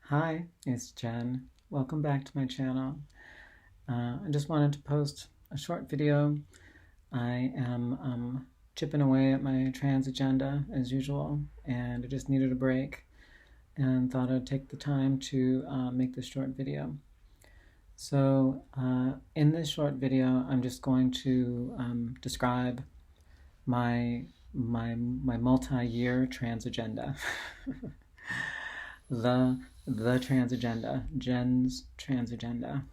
Hi, it's Jen. Welcome back to my channel. I just wanted to post a short video. I am chipping away at my trans agenda as usual, and I just needed a break and thought I'd take the time to make this short video. So in this short video, I'm just going to describe my multi-year trans agenda. the trans agenda, Jen's trans agenda.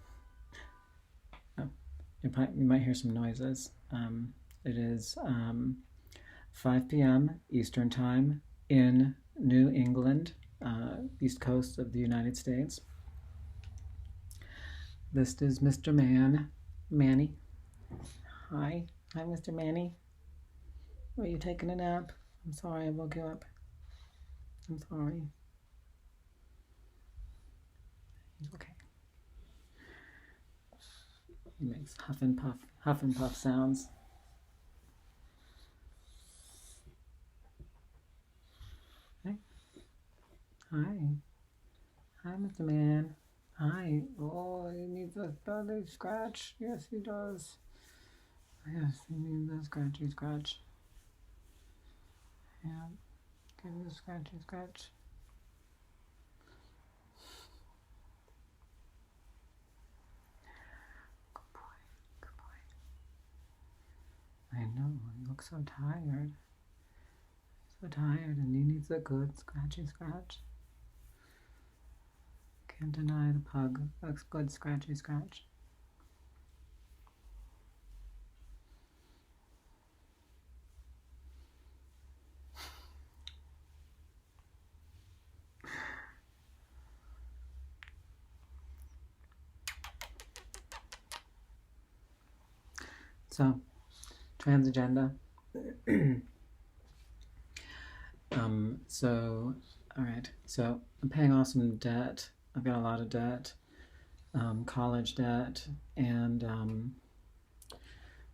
Oh, you might hear some noises. It is 5 p.m. Eastern Time in New England, East Coast of the United States. This is Mr. Manny. Hi, Mr. Manny. Are you taking a nap? I'm sorry I woke you up. I'm sorry. He's okay. He makes huff and puff sounds. Hey. Hi, Mr. Man. Hi. Oh, he needs a belly scratch. Yes, he does. Yes, he needs a scratchy scratch. Yeah, give him a scratchy scratch. Good boy, good boy. I know, he looks so tired. So tired, and he needs a good scratchy scratch. Can't deny the pug a good scratchy scratch. So, trans agenda. All right. So I'm paying off some debt. I've got a lot of debt, college debt, and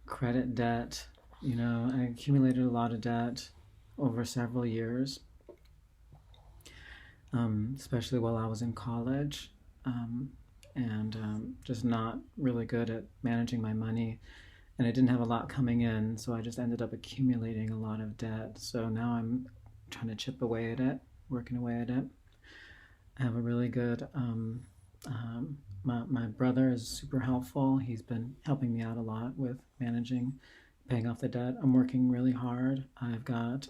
credit debt. You know, I accumulated a lot of debt over several years, especially while I was in college, and just not really good at managing my money. And I didn't have a lot coming in, so I just ended up accumulating a lot of debt. So now I'm trying to chip away at it, working away at it. I have a really good, my brother is super helpful. He's been helping me out a lot with managing, paying off the debt. I'm working really hard. I've got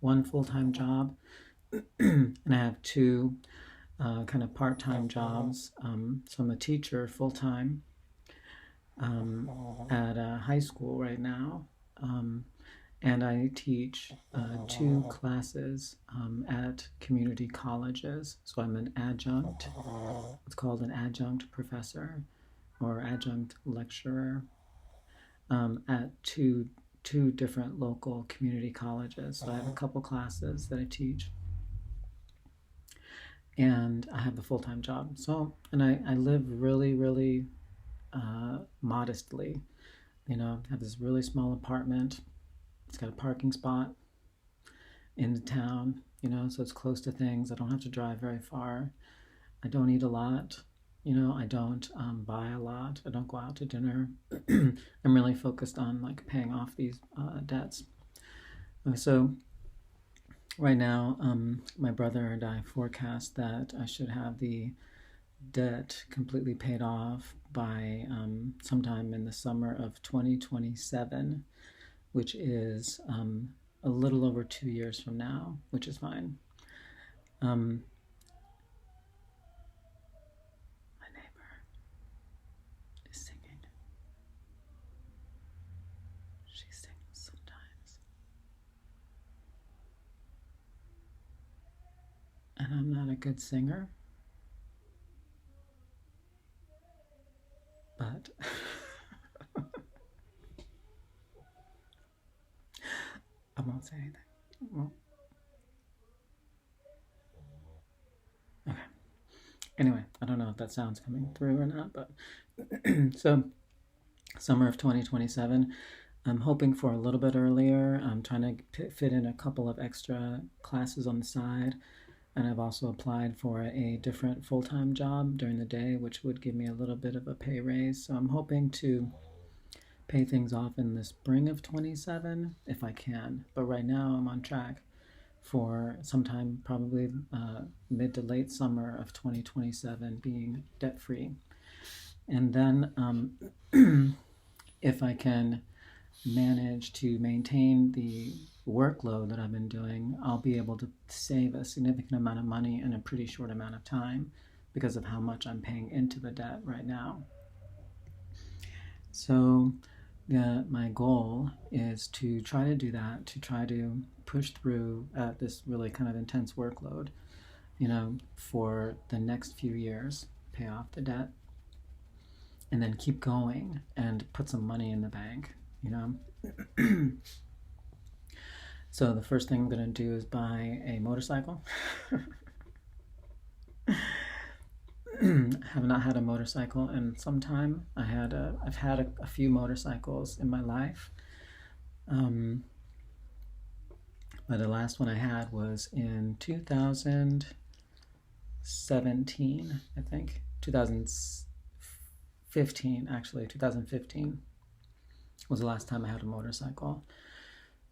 one full-time job, and I have two kind of part-time jobs. So I'm a teacher full-time at a high school right now, and I teach two classes at community colleges. So I'm an adjunct. It's called an adjunct professor or adjunct lecturer at two different local community colleges. So I have a couple classes that I teach, and I have a full-time job. So, and I live really modestly. You know, I have this really small apartment. It's got a parking spot in the town, you know, so it's close to things. I don't have to drive very far. I don't eat a lot. You know, I don't buy a lot. I don't go out to dinner. I'm really focused on like paying off these debts. So right now, my brother and I forecast that I should have the debt completely paid off by sometime in the summer of 2027, which is a little over 2 years from now, which is fine. My neighbor is singing. She sings sometimes. And I'm not a good singer, but I won't say anything. Well, okay. Anyway, I don't know if that sound's coming through or not, but so summer of 2027, I'm hoping for a little bit earlier. I'm trying to fit in a couple of extra classes on the side. And I've also applied for a different full-time job during the day, which would give me a little bit of a pay raise. So I'm hoping to pay things off in the spring of 27 if I can. But right now I'm on track for sometime probably mid to late summer of 2027 being debt free. And then if I can manage to maintain the workload that I've been doing, I'll be able to save a significant amount of money in a pretty short amount of time because of how much I'm paying into the debt right now. So my goal is to try to do that, to try to push through this really kind of intense workload, for the next few years, pay off the debt, and then keep going and put some money in the bank. So the first thing I'm going to do is buy a motorcycle. Have not had a motorcycle in some time. I've had a few motorcycles in my life, but the last one I had was in 2017, I think. 2015, actually. 2015 was the last time I had a motorcycle.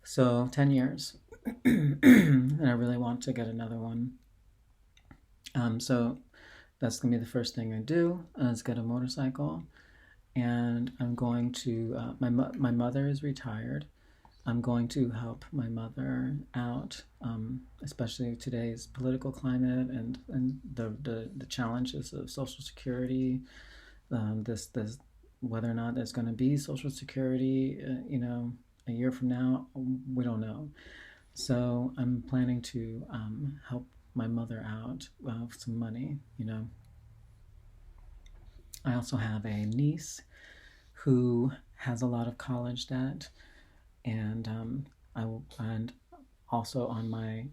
So 10 years. And I really want to get another one. So that's going to be the first thing I do, is get a motorcycle. And I'm going to, my mother is retired. I'm going to help my mother out, especially today's political climate and the challenges of Social Security, this whether or not there's going to be Social Security, a year from now, we don't know. So I'm planning to help my mother out with some money, I also have a niece who has a lot of college debt, and and also on my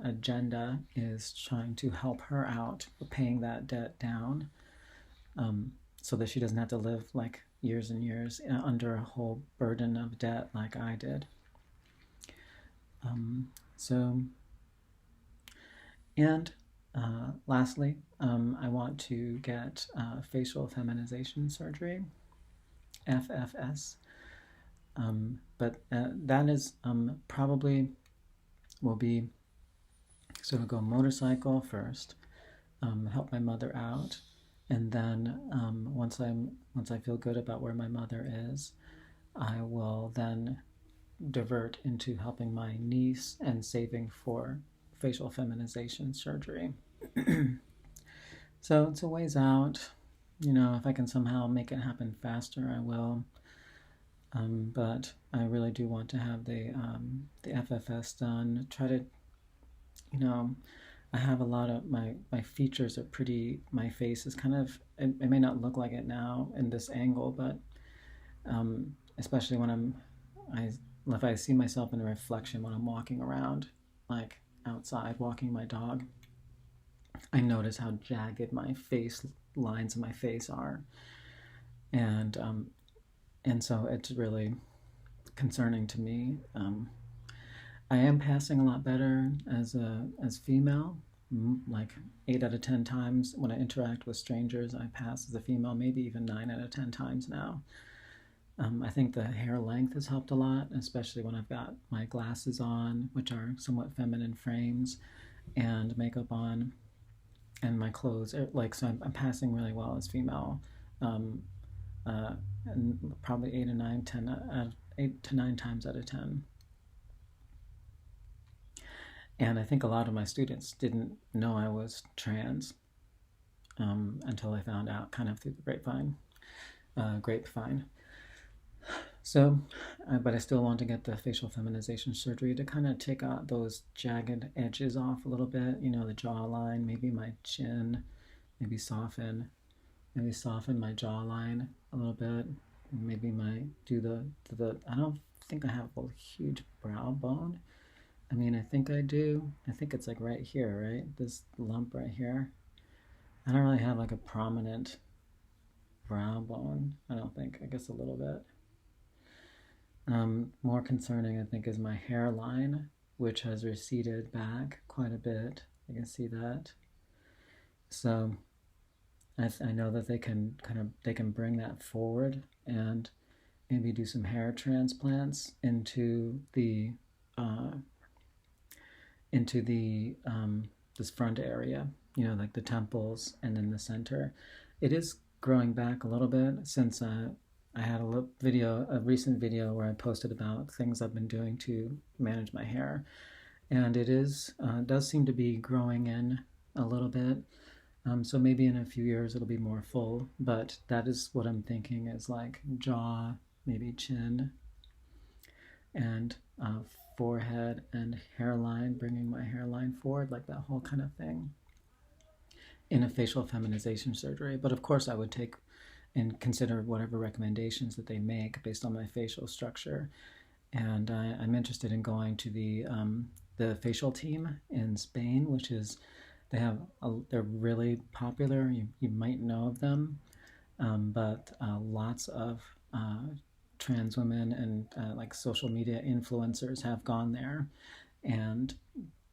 agenda is trying to help her out with paying that debt down, so that she doesn't have to live like years and years under a whole burden of debt like I did. Lastly, I want to get facial feminization surgery, FFS. But that is probably will be sort of go motorcycle first, help my mother out, and then once I feel good about where my mother is, I will then divert into helping my niece and saving for facial feminization surgery. So it's a ways out. If I can somehow make it happen faster, I will. But I really do want to have the FFS done. Try to, I have a lot of my features are pretty. My face is kind of. It may not look like it now in this angle, but especially when if I see myself in a reflection when I'm walking around, like outside walking my dog, I notice how jagged my face lines of my face are, and so it's really concerning to me. I am passing a lot better as female. Like 8 out of 10 times when I interact with strangers, I pass as a female. Maybe even 9 out of 10 times now. I think the hair length has helped a lot, especially when I've got my glasses on, which are somewhat feminine frames, and makeup on, and my clothes. So I'm passing really well as female. And probably 8 to 9 times out of 10. And I think a lot of my students didn't know I was trans until I found out, kind of through the grapevine. So, but I still want to get the facial feminization surgery to kind of take out those jagged edges off a little bit. The jawline, maybe my chin, maybe soften my jawline a little bit. Maybe do the I don't think I have a huge brow bone. I mean, I think I do. I think it's like right here, right? This lump right here. I don't really have like a prominent brow bone. I don't think. I guess a little bit. More concerning, I think, is my hairline, which has receded back quite a bit. You can see that. So I know that they can bring that forward and maybe do some hair transplants into the this front area, like the temples and in the center. It is growing back a little bit since I had a recent video where I posted about things I've been doing to manage my hair, and it does seem to be growing in a little bit. So maybe in a few years it'll be more full, but that is what I'm thinking is like jaw, maybe chin, and forehead and hairline, bringing my hairline forward, like that whole kind of thing in a facial feminization surgery. But of course I would take and consider whatever recommendations that they make based on my facial structure. And I'm interested in going to the facial team in Spain, which is they're really popular. You might know of them, but lots of trans women and like social media influencers have gone there and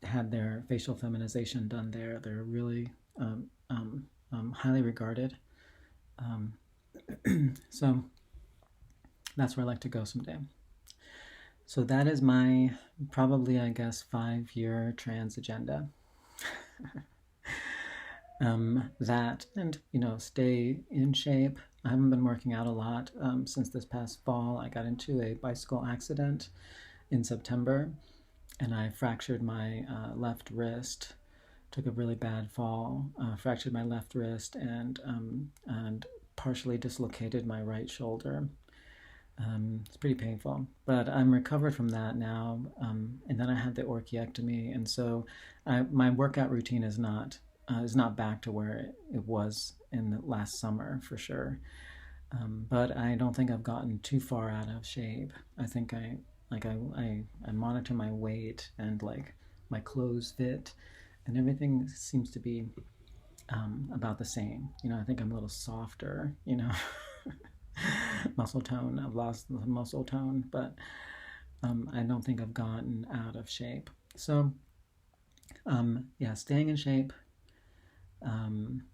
had their facial feminization done there. They're really highly regarded. So that's where I'd like to go someday. So that is my probably, I guess, 5-year trans agenda. That and stay in shape. I haven't been working out a lot since this past fall. I got into a bicycle accident in September, and I fractured my left wrist. Took a really bad fall, fractured my left wrist, and partially dislocated my right shoulder. It's pretty painful, but I'm recovered from that now. And then I had the orchiectomy, and so my workout routine is not back to where it was in the last summer for sure. But I don't think I've gotten too far out of shape. I think I monitor my weight and like my clothes fit, and everything seems to be about the same. I think I'm a little softer. Muscle tone. I've lost the muscle tone, but I don't think I've gotten out of shape. So, yeah, staying in shape,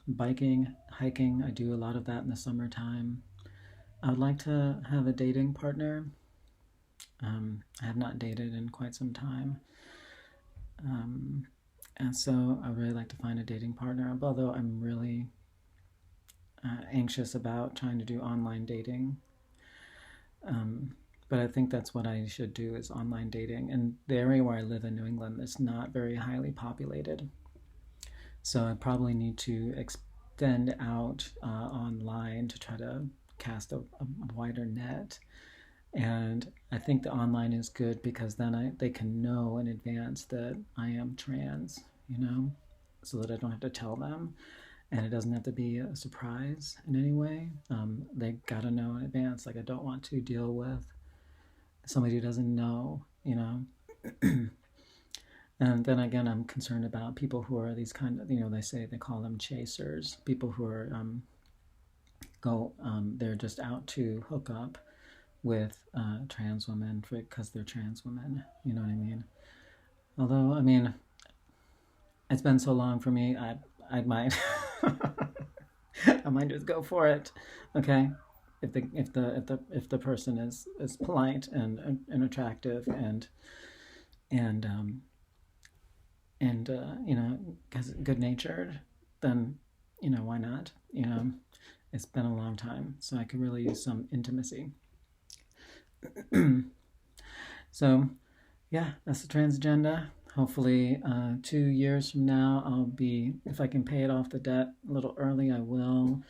biking, hiking. I do a lot of that in the summertime. I would like to have a dating partner. I have not dated in quite some time. And so I would really like to find a dating partner, although I'm really anxious about trying to do online dating. But I think that's what I should do is online dating. And the area where I live in New England is not very highly populated. So I probably need to extend out online to try to cast a wider net. And I think the online is good because then they can know in advance that I am trans, so that I don't have to tell them. And it doesn't have to be a surprise in any way. They got to know in advance. Like I don't want to deal with somebody who doesn't know, And then again, I'm concerned about people who are these kind of, they call them chasers. People who are they're just out to hook up with trans women because they're trans women. You know what I mean? Although, it's been so long for me. I might I might just go for it. Okay, if the person is polite and attractive and good natured, then why not? It's been a long time, so I could really use some intimacy. So yeah, that's the trans agenda. Hopefully 2 years from now, if I can pay it off the debt a little early, I will.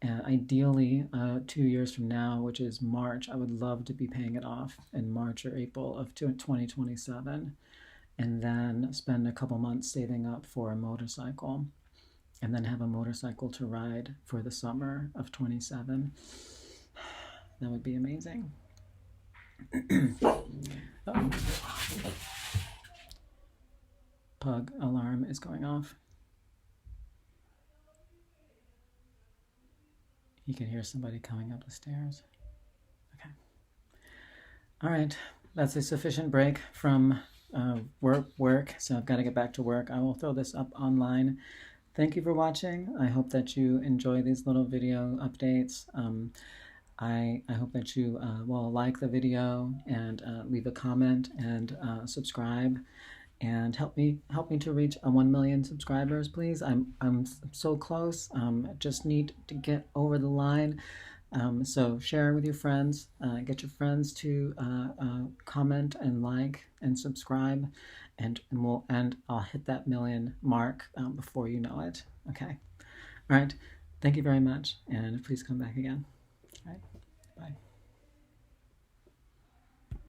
Ideally, 2 years from now, which is March, I would love to be paying it off in March or April of 2027, and then spend a couple months saving up for a motorcycle, and then have a motorcycle to ride for the summer of 27. That would be amazing. Uh-oh. Pug alarm is going off. You can hear somebody coming up the stairs. Okay. All right. That's a sufficient break from work, so I've got to get back to work. I will throw this up online. Thank you for watching. I hope that you enjoy these little video updates. I hope that you will like the video and leave a comment and subscribe and help me to reach 1 million subscribers, please. I'm so close. Just need to get over the line. So share with your friends. Get your friends to comment and like and subscribe, and I'll hit that million mark before you know it. Okay. All right. Thank you very much, and please come back again. All right. Bye.